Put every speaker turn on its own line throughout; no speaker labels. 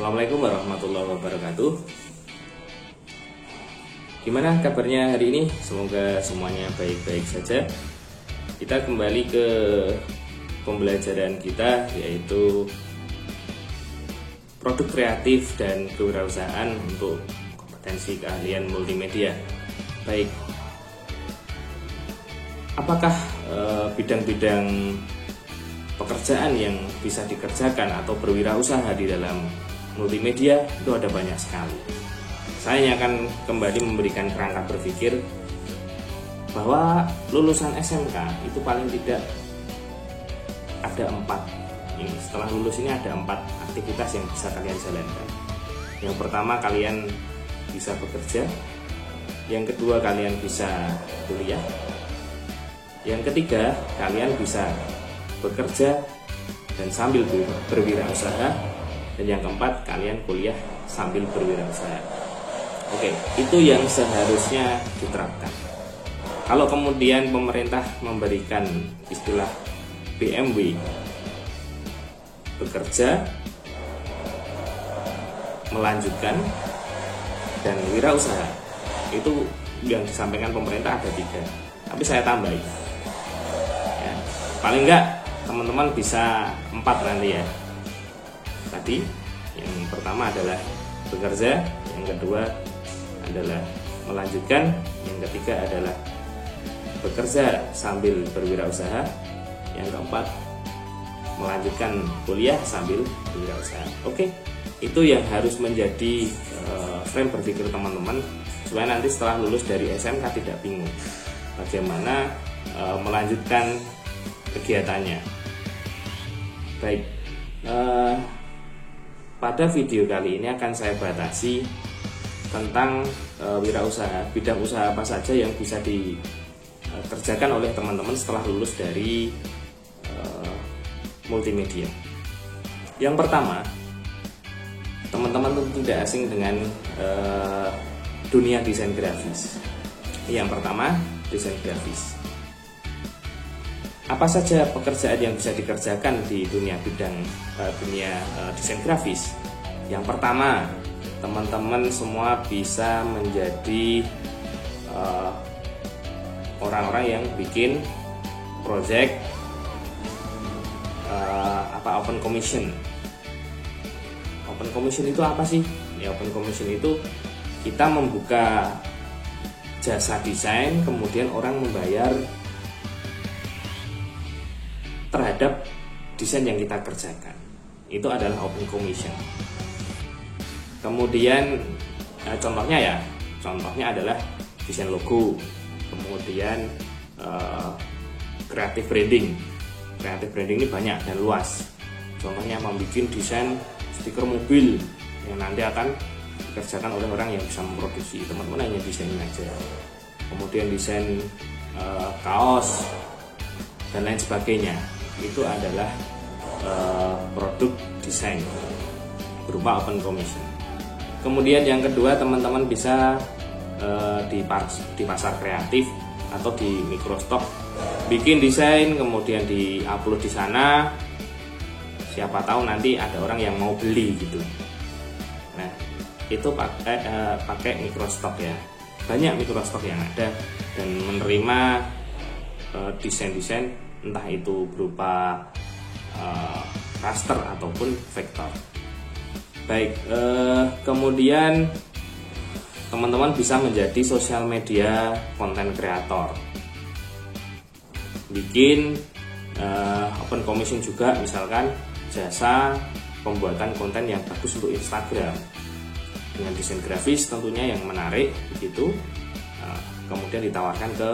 Assalamualaikum warahmatullahi wabarakatuh. Gimana kabarnya hari ini? Semoga semuanya baik-baik saja. Kita kembali ke pembelajaran kita, yaitu produk kreatif dan kewirausahaan untuk kompetensi keahlian multimedia. Baik, apakah bidang-bidang pekerjaan yang bisa dikerjakan atau berwirausaha di dalam multimedia? Itu ada banyak sekali. Saya akan kembali memberikan kerangka berpikir bahwa lulusan SMK itu paling tidak ada 4 ini. Setelah lulus ini ada 4 aktivitas yang bisa kalian jalankan. Yang pertama, kalian bisa bekerja. Yang kedua, kalian bisa kuliah. Yang ketiga, kalian bisa bekerja dan sambil berwirausaha. Dan yang keempat, kalian kuliah sambil berwirausaha. Oke, itu yang seharusnya diterapkan. Kalau kemudian pemerintah memberikan istilah BMW, bekerja, melanjutkan, dan wirausaha, itu yang disampaikan pemerintah ada 3. Tapi saya tambahin, ya, paling enggak teman-teman bisa 4 nanti ya. Tadi yang pertama adalah bekerja, yang kedua adalah melanjutkan, yang ketiga adalah bekerja sambil berwirausaha, yang keempat melanjutkan kuliah sambil berwirausaha. Oke, itu yang harus menjadi frame berpikir teman-teman, supaya nanti setelah lulus dari SMK tidak bingung bagaimana melanjutkan kegiatannya. Baik, pada video kali ini akan saya batasi tentang wirausaha, bidang usaha apa saja yang bisa dikerjakan oleh teman-teman setelah lulus dari multimedia. Yang pertama, teman-teman tentu tidak asing dengan dunia desain grafis. Yang pertama, desain grafis. Apa saja pekerjaan yang bisa dikerjakan di dunia desain grafis? Yang pertama, teman-teman semua bisa menjadi orang-orang yang bikin project open commission. Open commission itu apa sih? Ya, open commission itu kita membuka jasa desain, kemudian orang membayar terhadap desain yang kita kerjakan. Itu adalah open commission. Kemudian contohnya adalah desain logo, kemudian creative branding. Creative branding ini banyak dan luas. Contohnya membuat desain stiker mobil yang nanti akan dikerjakan oleh orang yang bisa memproduksi. Teman-teman hanya desainin aja. Kemudian desain kaos dan lain sebagainya. Itu adalah produk desain berupa open commission. Kemudian yang kedua, teman-teman bisa di pasar kreatif atau di Microstock bikin desain, kemudian di-upload di sana. Siapa tahu nanti ada orang yang mau beli gitu. Nah, itu pakai Microstock ya. Banyak Microstock yang ada dan menerima desain-desain, entah itu berupa raster ataupun vektor. Baik, kemudian teman-teman bisa menjadi sosial media content creator, bikin open commission juga, misalkan jasa pembuatan konten yang bagus untuk Instagram dengan desain grafis tentunya yang menarik begitu, kemudian ditawarkan ke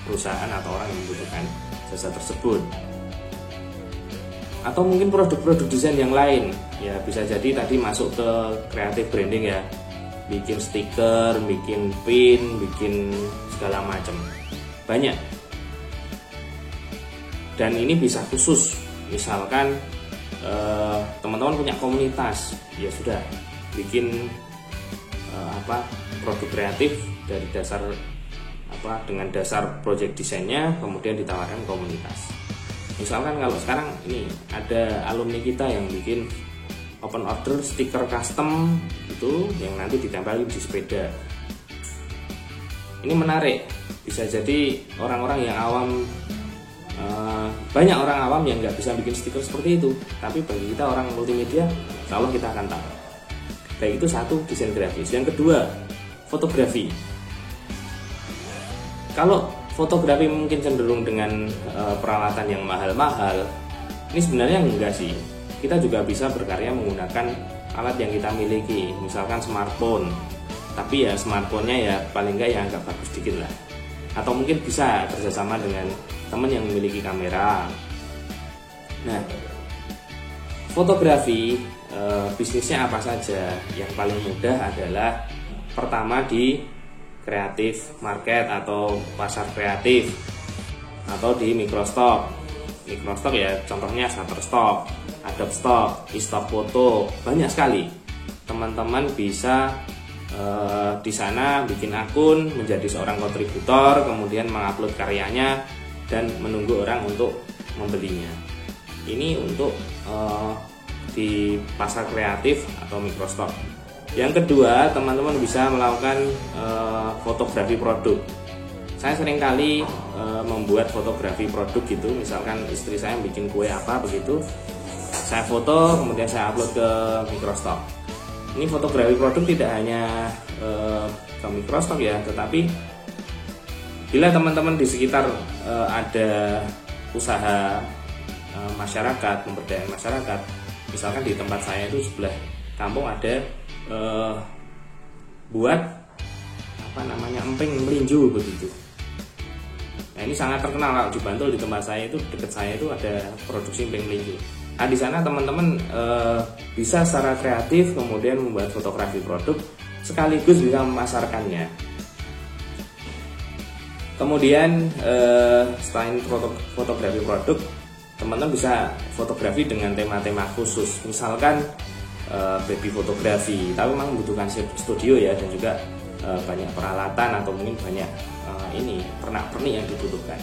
perusahaan atau orang yang membutuhkan jasa tersebut. Atau mungkin produk-produk desain yang lain ya, bisa jadi tadi masuk ke creative branding ya, bikin stiker, bikin pin, bikin segala macam, banyak. Dan ini bisa khusus, misalkan teman-teman punya komunitas, ya sudah bikin produk kreatif dari dasar dengan dasar project desainnya, kemudian ditawarkan komunitas. Misalkan kalau sekarang ini ada alumni kita yang bikin open order stiker custom itu yang nanti ditempel di sepeda. Ini menarik, bisa jadi orang-orang yang awam, banyak orang awam yang nggak bisa bikin stiker seperti itu, tapi bagi kita orang multimedia, insya Allah kita akan tahu. Baik, itu satu, desain grafis. Yang kedua, fotografi. Kalau fotografi mungkin cenderung dengan peralatan yang mahal-mahal, ini sebenarnya enggak sih. Kita juga bisa berkarya menggunakan alat yang kita miliki, misalkan smartphone. Tapi ya smartphone-nya ya paling enggak yang agak bagus dikit lah. Atau mungkin bisa kerjasama dengan teman yang memiliki kamera. Nah, fotografi bisnisnya apa saja? Yang paling mudah adalah pertama di kreatif market atau pasar kreatif, atau di microstock. Microstock ya contohnya Shutterstock, Adobe Stock, iStock Foto, banyak sekali. Teman-teman bisa di sana bikin akun, menjadi seorang kontributor, kemudian mengupload karyanya dan menunggu orang untuk membelinya. Ini untuk di pasar kreatif atau microstock. Yang kedua, teman-teman bisa melakukan fotografi produk. Saya seringkali membuat fotografi produk gitu. Misalkan istri saya bikin kue apa begitu, saya foto kemudian saya upload ke microstock. Ini fotografi produk tidak hanya ke microstock ya, tetapi bila teman-teman di sekitar ada usaha masyarakat, pemberdayaan masyarakat, misalkan di tempat saya itu sebelah kampung ada buat apa namanya emping melinju begitu. Nah, ini sangat terkenal kalau di Bantul, di tempat saya itu, dekat saya itu ada produksi emping melinju. Nah, di sana teman-teman bisa secara kreatif kemudian membuat fotografi produk sekaligus bisa memasarkannya. Kemudian selain fotografi produk, teman-teman bisa fotografi dengan tema-tema khusus. Misalkan baby fotografi, tapi memang membutuhkan studio ya, dan juga banyak peralatan atau mungkin banyak pernak-pernik yang dibutuhkan.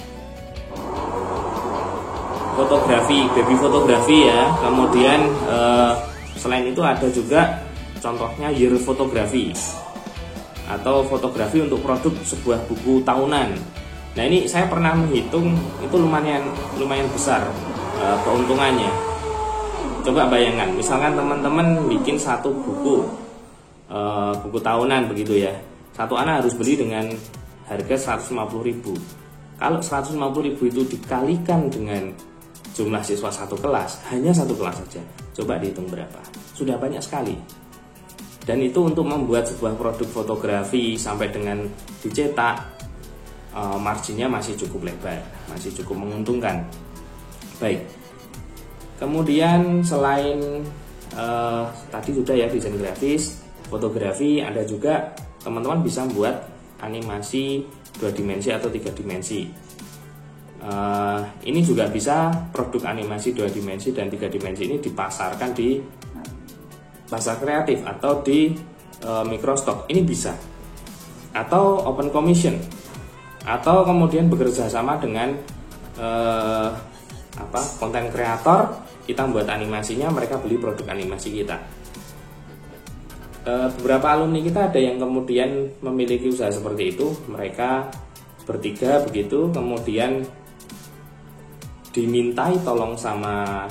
Fotografi, baby fotografi ya. Kemudian selain itu ada juga contohnya year fotografi atau fotografi untuk produk sebuah buku tahunan. Nah, ini saya pernah menghitung itu lumayan besar keuntungannya. Coba bayangkan, misalkan teman-teman bikin satu buku tahunan begitu ya. Satu anak harus beli dengan harga 150.000. Kalau 150.000 itu dikalikan dengan jumlah siswa satu kelas, hanya satu kelas saja, coba dihitung berapa. Sudah banyak sekali. Dan itu untuk membuat sebuah produk fotografi sampai dengan dicetak, marginnya masih cukup lebar, masih cukup menguntungkan. Baik. Kemudian selain tadi sudah ya desain grafis, fotografi, ada juga teman-teman bisa membuat animasi 2 dimensi atau 3 dimensi. Ini juga bisa produk animasi 2 dimensi dan 3 dimensi ini dipasarkan di pasar kreatif atau di microstock. Ini bisa, atau open commission, atau kemudian bekerja sama dengan konten kreator. Kita buat animasinya, mereka beli produk animasi kita. Beberapa alumni kita ada yang kemudian memiliki usaha seperti itu. Mereka bertiga begitu, kemudian dimintai tolong sama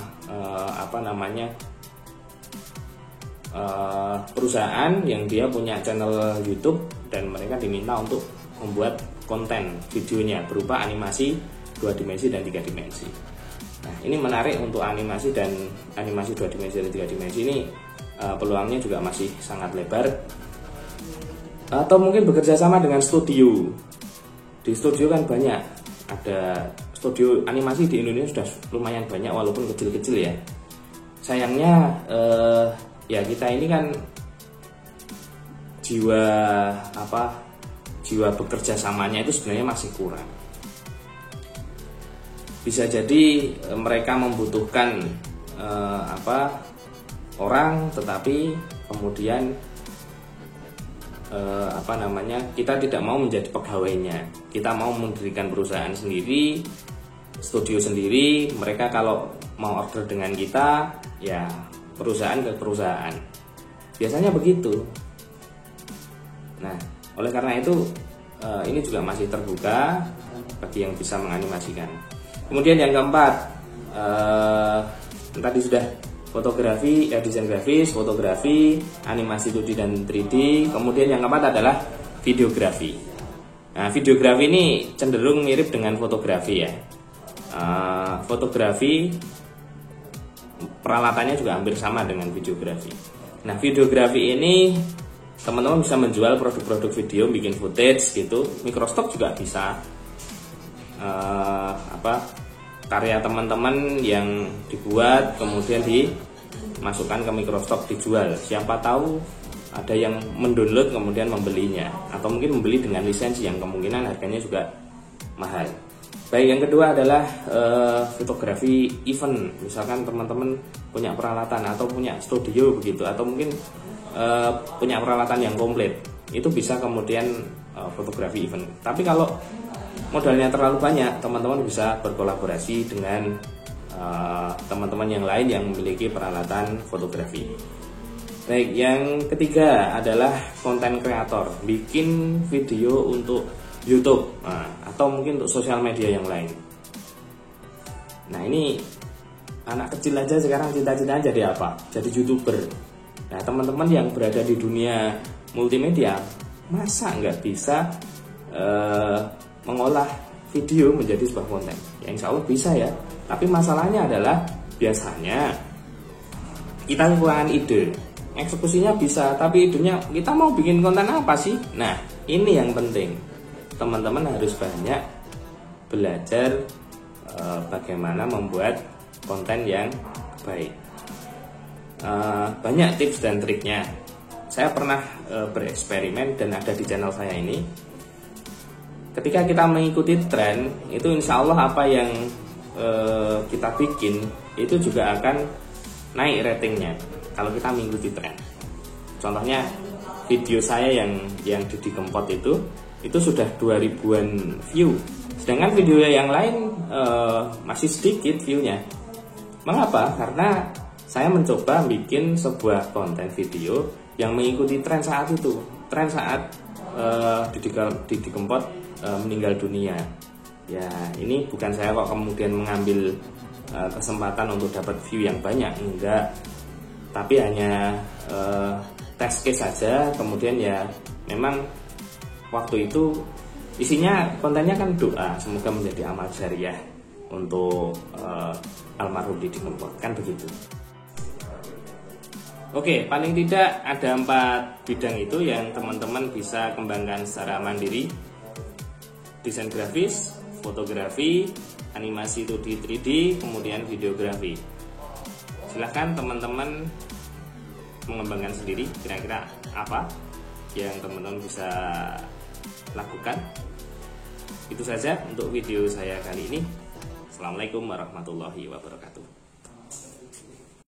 perusahaan yang dia punya channel YouTube, dan mereka diminta untuk membuat konten videonya berupa animasi 2 dimensi dan 3 dimensi. Nah, ini menarik untuk animasi 2 dimensi dan 3 dimensi ini, peluangnya juga masih sangat lebar. Atau mungkin bekerja sama dengan studio. Di studio kan banyak, ada studio animasi di Indonesia sudah lumayan banyak walaupun kecil-kecil ya. Sayangnya ya kita ini kan jiwa bekerja samanya itu sebenarnya masih kurang. Bisa jadi mereka membutuhkan orang, tetapi kemudian kita tidak mau menjadi pegawainya. Kita mau mendirikan perusahaan sendiri, studio sendiri. Mereka kalau mau order dengan kita, ya perusahaan ke perusahaan. Biasanya begitu. Nah, oleh karena itu ini juga masih terbuka bagi yang bisa menganimasikan. Kemudian yang keempat, tadi sudah fotografi, desain grafis, fotografi, animasi 2D dan 3D. Kemudian yang keempat adalah videografi. Nah, videografi ini cenderung mirip dengan fotografi ya. Fotografi peralatannya juga hampir sama dengan videografi. Nah, videografi ini teman-teman bisa menjual produk-produk video, bikin footage gitu. Microstock juga bisa. Karya teman-teman yang dibuat kemudian dimasukkan ke Microstock, dijual. Siapa tahu ada yang mendownload kemudian membelinya, atau mungkin membeli dengan lisensi yang kemungkinan harganya juga mahal. Baik, yang kedua adalah fotografi event. Misalkan teman-teman punya peralatan atau punya studio begitu, atau mungkin punya peralatan yang komplit, itu bisa kemudian fotografi event. Tapi kalau modalnya terlalu banyak, teman-teman bisa berkolaborasi dengan teman-teman yang lain yang memiliki peralatan fotografi. Baik, yang ketiga adalah konten kreator, bikin video untuk YouTube, atau mungkin untuk sosial media yang lain. Nah, ini anak kecil aja sekarang cita-citanya jadi apa? Jadi YouTuber. Nah, teman-teman yang berada di dunia multimedia, masa nggak bisa mengolah video menjadi sebuah konten? Ya, insya Allah bisa ya. Tapi masalahnya adalah biasanya kita kekurangan ide. Eksekusinya bisa, tapi idenya kita mau bikin konten apa sih? Nah, ini yang penting. Teman-teman harus banyak belajar bagaimana membuat konten yang baik. Banyak tips dan triknya. Saya pernah bereksperimen dan ada di channel saya ini. Ketika kita mengikuti tren, itu insya Allah apa yang kita bikin itu juga akan naik ratingnya kalau kita mengikuti tren. Contohnya video saya yang Didi Kempot itu sudah 2000-an view, sedangkan video yang lain masih sedikit viewnya. Mengapa? Karena saya mencoba bikin sebuah konten video yang mengikuti tren saat itu, tren saat Didi Kempot meninggal dunia. Ya, ini bukan saya kok kemudian mengambil kesempatan untuk dapat view yang banyak, enggak. Tapi hanya test case saja. Kemudian ya memang waktu itu isinya kontennya kan doa, semoga menjadi amal jariah untuk almarhum Didi Kempot, kan begitu. Oke, paling tidak ada 4 bidang itu yang teman-teman bisa kembangkan secara mandiri. Desain grafis, fotografi, animasi 2D 3D, kemudian videografi. Silahkan teman-teman mengembangkan sendiri kira-kira apa yang teman-teman bisa lakukan. Itu saja untuk video saya kali ini. Assalamualaikum warahmatullahi wabarakatuh.